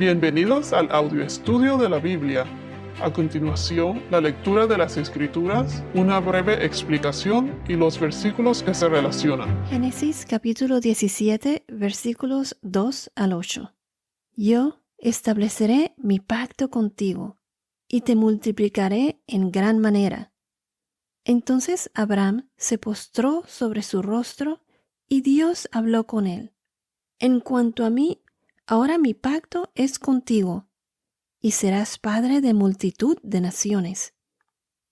Bienvenidos al audio estudio de la Biblia. A continuación, la lectura de las Escrituras, una breve explicación y los versículos que se relacionan. Génesis capítulo 17, versículos 2 al 8. Yo estableceré mi pacto contigo y te multiplicaré en gran manera. Entonces Abraham se postró sobre su rostro y Dios habló con él. En cuanto a mí, ahora mi pacto es contigo, y serás padre de multitud de naciones.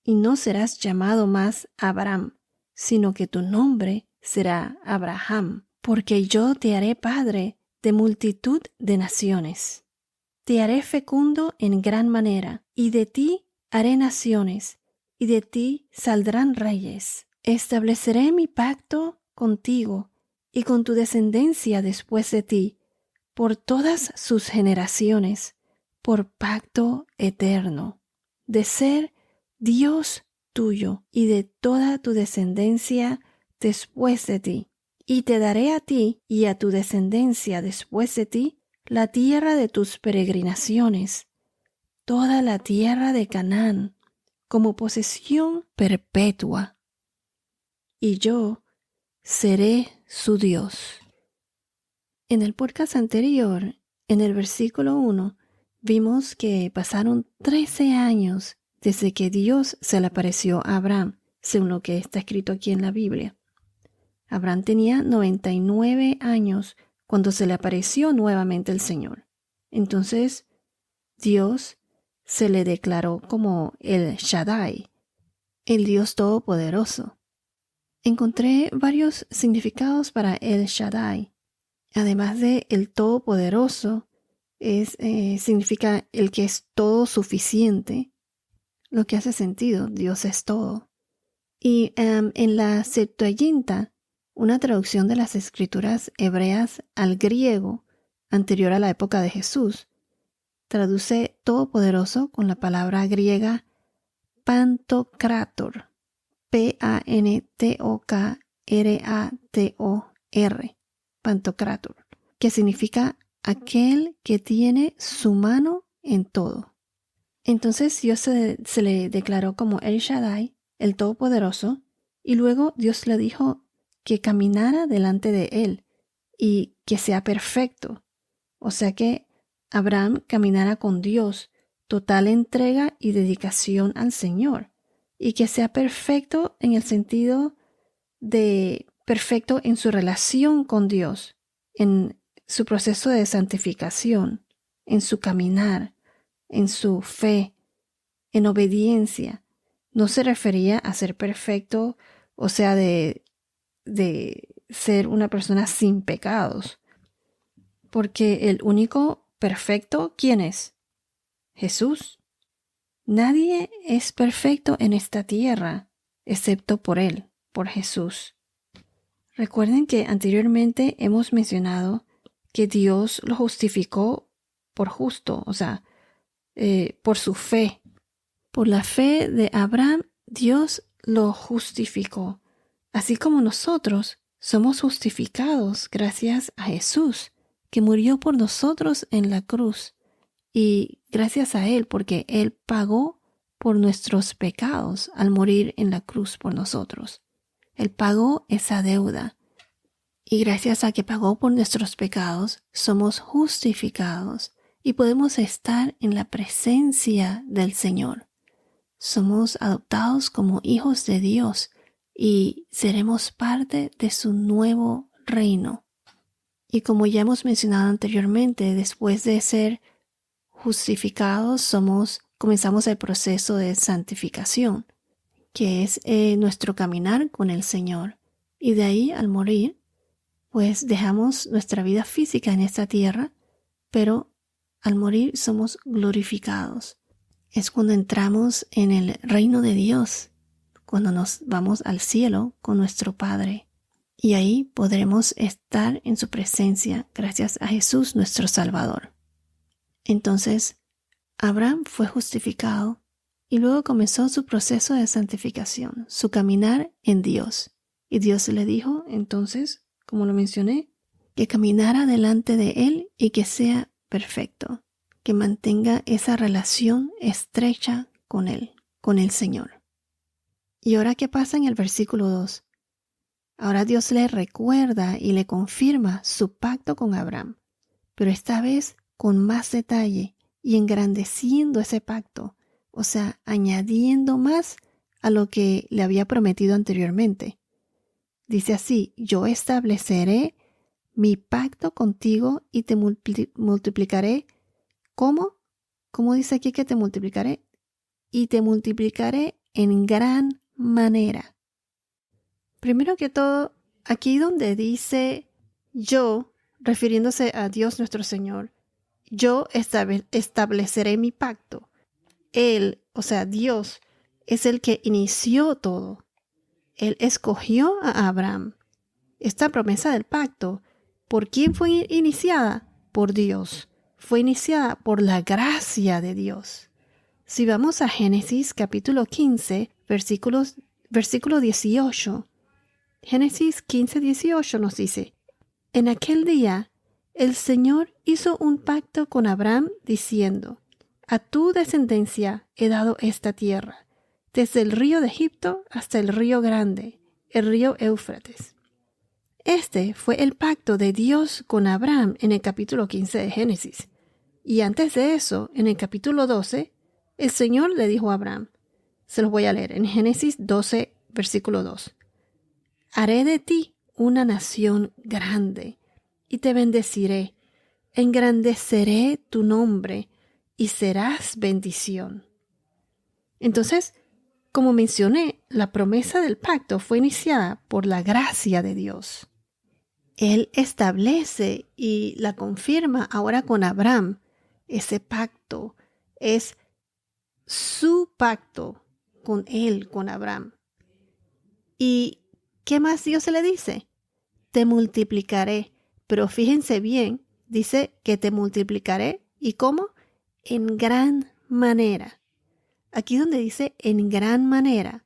Y no serás llamado más Abraham, sino que tu nombre será Abraham, porque yo te haré padre de multitud de naciones. Te haré fecundo en gran manera, y de ti haré naciones, y de ti saldrán reyes. Estableceré mi pacto contigo y con tu descendencia después de ti, por todas sus generaciones, por pacto eterno, de ser Dios tuyo y de toda tu descendencia después de ti. Y te daré a ti y a tu descendencia después de ti la tierra de tus peregrinaciones, toda la tierra de Canaán, como posesión perpetua. Y yo seré su Dios. En el podcast anterior, en el versículo 1, vimos que pasaron 13 años desde que Dios se le apareció a Abraham, según lo que está escrito aquí en la Biblia. Abraham tenía 99 años cuando se le apareció nuevamente el Señor. Entonces, Dios se le declaró como el Shaddai, el Dios Todopoderoso. Encontré varios significados para el Shaddai. Además de el Todopoderoso, significa el que es todo suficiente, lo que hace sentido, Dios es todo. Y en la Septuaginta, una traducción de las escrituras hebreas al griego anterior a la época de Jesús, traduce todopoderoso con la palabra griega Pantocrator, Pantokrator, Pantocrator, que significa aquel que tiene su mano en todo. Entonces Dios se le declaró como El Shaddai, el Todopoderoso, y luego Dios le dijo que caminara delante de él y que sea perfecto. O sea que Abraham caminara con Dios, total entrega y dedicación al Señor, y que sea perfecto en el sentido de perfecto en su relación con Dios, en su proceso de santificación, en su caminar, en su fe, en obediencia. No se refería a ser perfecto, o sea, de ser una persona sin pecados. Porque el único perfecto, ¿quién es? Jesús. Nadie es perfecto en esta tierra, excepto por Él, por Jesús. Recuerden que anteriormente hemos mencionado que Dios lo justificó por justo, o sea, por su fe. Por la fe de Abraham, Dios lo justificó. Así como nosotros somos justificados gracias a Jesús, que murió por nosotros en la cruz. Y gracias a Él, porque Él pagó por nuestros pecados al morir en la cruz por nosotros. Él pagó esa deuda. Y gracias a que pagó por nuestros pecados, somos justificados y podemos estar en la presencia del Señor. Somos adoptados como hijos de Dios y seremos parte de su nuevo reino. Y como ya hemos mencionado anteriormente, después de ser justificados, comenzamos el proceso de santificación, que es nuestro caminar con el Señor. Y de ahí, al morir, pues dejamos nuestra vida física en esta tierra, pero al morir somos glorificados. Es cuando entramos en el reino de Dios, cuando nos vamos al cielo con nuestro Padre. Y ahí podremos estar en su presencia gracias a Jesús nuestro Salvador. Entonces, Abraham fue justificado y luego comenzó su proceso de santificación, su caminar en Dios. Y Dios le dijo, entonces, como lo mencioné, que caminara delante de él y que sea perfecto. que mantenga esa relación estrecha con Él, con el Señor. ¿Y ahora qué pasa en el versículo 2? Ahora Dios le recuerda y le confirma su pacto con Abraham, pero esta vez con más detalle y engrandeciendo ese pacto, o sea, añadiendo más a lo que le había prometido anteriormente. Dice así: yo estableceré mi pacto contigo y te multiplicaré. ¿Cómo? ¿Cómo dice aquí que te multiplicaré? Y te multiplicaré en gran manera. Primero que todo, aquí donde dice yo, refiriéndose a Dios nuestro Señor, yo estableceré mi pacto. Él, o sea, Dios, es el que inició todo. Él escogió a Abraham. Esta promesa del pacto, ¿por quién fue iniciada? Por Dios. Fue iniciada por la gracia de Dios. Si vamos a Génesis capítulo 15, versículo 18, Génesis 15, 18 nos dice: en aquel día el Señor hizo un pacto con Abraham diciendo: a tu descendencia he dado esta tierra, desde el río de Egipto hasta el río grande, el río Éufrates. Este fue el pacto de Dios con Abraham en el capítulo 15 de Génesis. Y antes de eso, en el capítulo 12, el Señor le dijo a Abraham, se los voy a leer en Génesis 12, versículo 2. Haré de ti una nación grande y te bendeciré, engrandeceré tu nombre y serás bendición. Entonces, como mencioné, la promesa del pacto fue iniciada por la gracia de Dios. Él establece y la confirma ahora con Abraham. Ese pacto es su pacto con él, con Abraham. ¿Y qué más Dios se le dice? Te multiplicaré. Pero fíjense bien, dice que te multiplicaré. ¿Y cómo? En gran manera. Aquí donde dice en gran manera,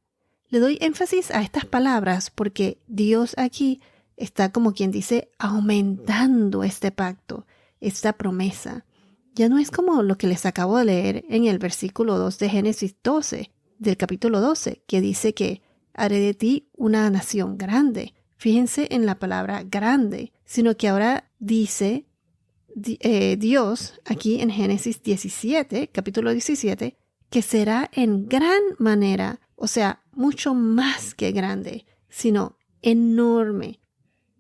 le doy énfasis a estas palabras porque Dios aquí está, como quien dice, aumentando este pacto, esta promesa. Ya no es como lo que les acabo de leer en el versículo 2 de Génesis 12, del capítulo 12, que dice que haré de ti una nación grande. Fíjense en la palabra grande, sino que ahora dice Dios aquí en Génesis 17, capítulo 17, que será en gran manera, o sea, mucho más que grande, sino enorme,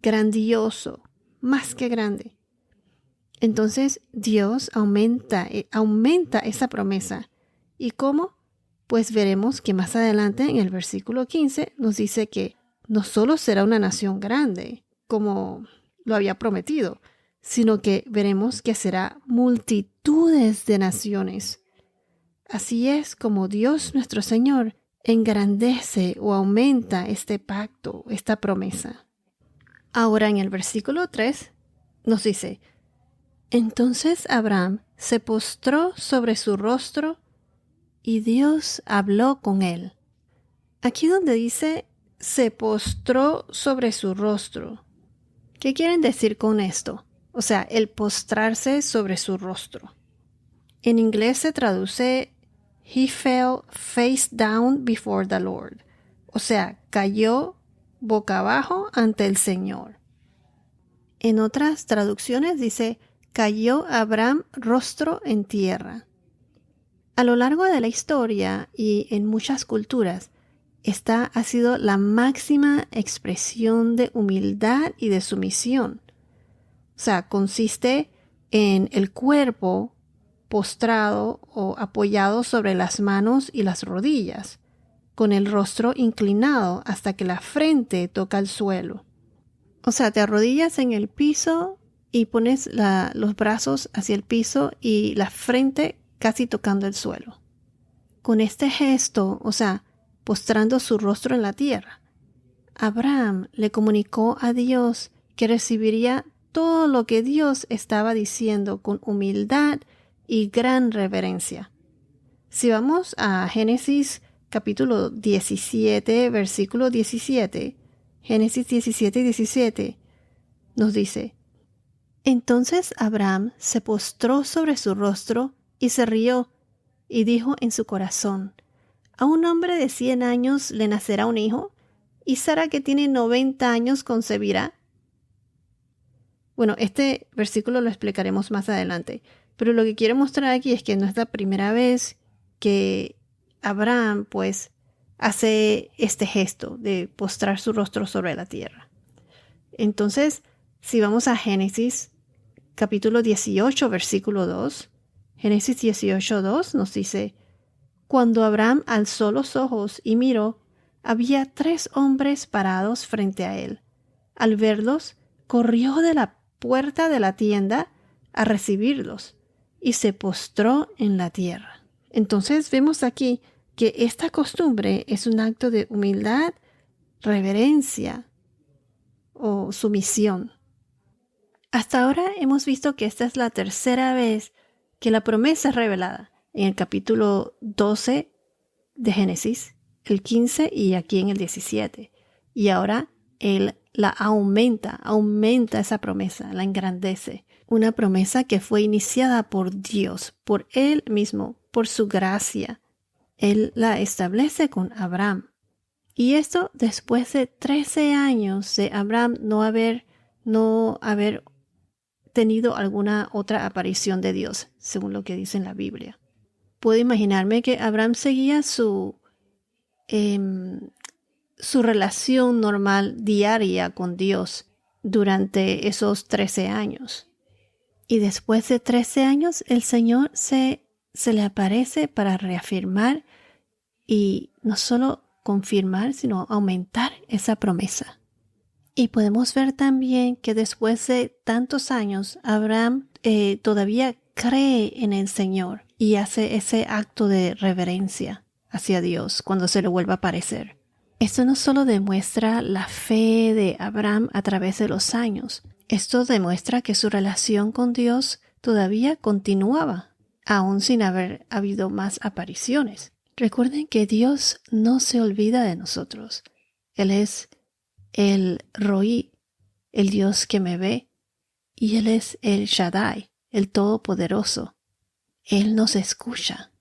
grandioso, más que grande. Entonces Dios aumenta esa promesa. ¿Y cómo? Pues veremos que más adelante en el versículo 15 nos dice que no solo será una nación grande, como lo había prometido, sino que veremos que será multitudes de naciones. Así es como Dios nuestro Señor engrandece o aumenta este pacto, esta promesa. Ahora en el versículo 3 nos dice: entonces Abraham se postró sobre su rostro y Dios habló con él. Aquí donde dice se postró sobre su rostro, ¿qué quieren decir con esto? O sea, el postrarse sobre su rostro. En inglés se traduce he fell face down before the Lord. O sea, cayó boca abajo ante el Señor. En otras traducciones dice cayó Abraham rostro en tierra. A lo largo de la historia y en muchas culturas, esta ha sido la máxima expresión de humildad y de sumisión. O sea, consiste en el cuerpo postrado o apoyado sobre las manos y las rodillas, con el rostro inclinado hasta que la frente toca el suelo. O sea, te arrodillas en el piso y pones los brazos hacia el piso y la frente casi tocando el suelo. Con este gesto, o sea, postrando su rostro en la tierra, Abraham le comunicó a Dios que recibiría todo lo que Dios estaba diciendo con humildad y gran reverencia. Si vamos a Génesis capítulo 17, versículo 17, Génesis 17, 17, nos dice: Entonces Abraham se postró sobre su rostro y se rió, y dijo en su corazón: ¿A un hombre de 100 años le nacerá un hijo? ¿Y Sara, que tiene 90 años, concebirá? Bueno, este versículo lo explicaremos más adelante, pero lo que quiero mostrar aquí es que no es la primera vez que Abraham, pues, hace este gesto de postrar su rostro sobre la tierra. Entonces, si vamos a Génesis capítulo 18, versículo 2, Génesis 18, 2 nos dice: Cuando Abraham alzó los ojos y miró, había 3 hombres parados frente a él. Al verlos, corrió de la puerta de la tienda a recibirlos y se postró en la tierra. Entonces vemos aquí que esta costumbre es un acto de humildad, reverencia o sumisión. Hasta ahora hemos visto que esta es la tercera vez que la promesa es revelada, en el capítulo 12 de Génesis, el 15 y aquí en el 17. Y ahora él la aumenta esa promesa, la engrandece. Una promesa que fue iniciada por Dios, por Él mismo, por su gracia. Él la establece con Abraham. Y esto después de 13 años de Abraham no haber tenido alguna otra aparición de Dios, según lo que dice en la Biblia. Puedo imaginarme que Abraham seguía su relación normal diaria con Dios durante esos 13 años. Y después de 13 años, el Señor se le aparece para reafirmar y no solo confirmar, sino aumentar esa promesa. Y podemos ver también que después de tantos años, Abraham todavía cree en el Señor y hace ese acto de reverencia hacia Dios cuando se le vuelve a aparecer. Esto no solo demuestra la fe de Abraham a través de los años, esto demuestra que su relación con Dios todavía continuaba, aún sin haber habido más apariciones. Recuerden que Dios no se olvida de nosotros. Él es el Roí, el Dios que me ve, y Él es el Shaddai, el Todopoderoso. Él nos escucha,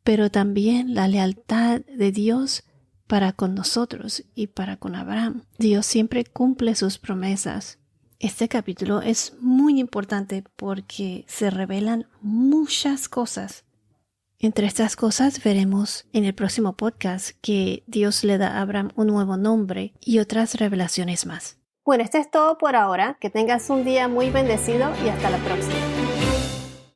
pero también la lealtad de Dios para con nosotros y para con Abraham. Dios siempre cumple sus promesas. Este capítulo es muy importante porque se revelan muchas cosas. Entre estas cosas veremos en el próximo podcast que Dios le da a Abraham un nuevo nombre y otras revelaciones más. Bueno, esto es todo por ahora. Que tengas un día muy bendecido y hasta la próxima.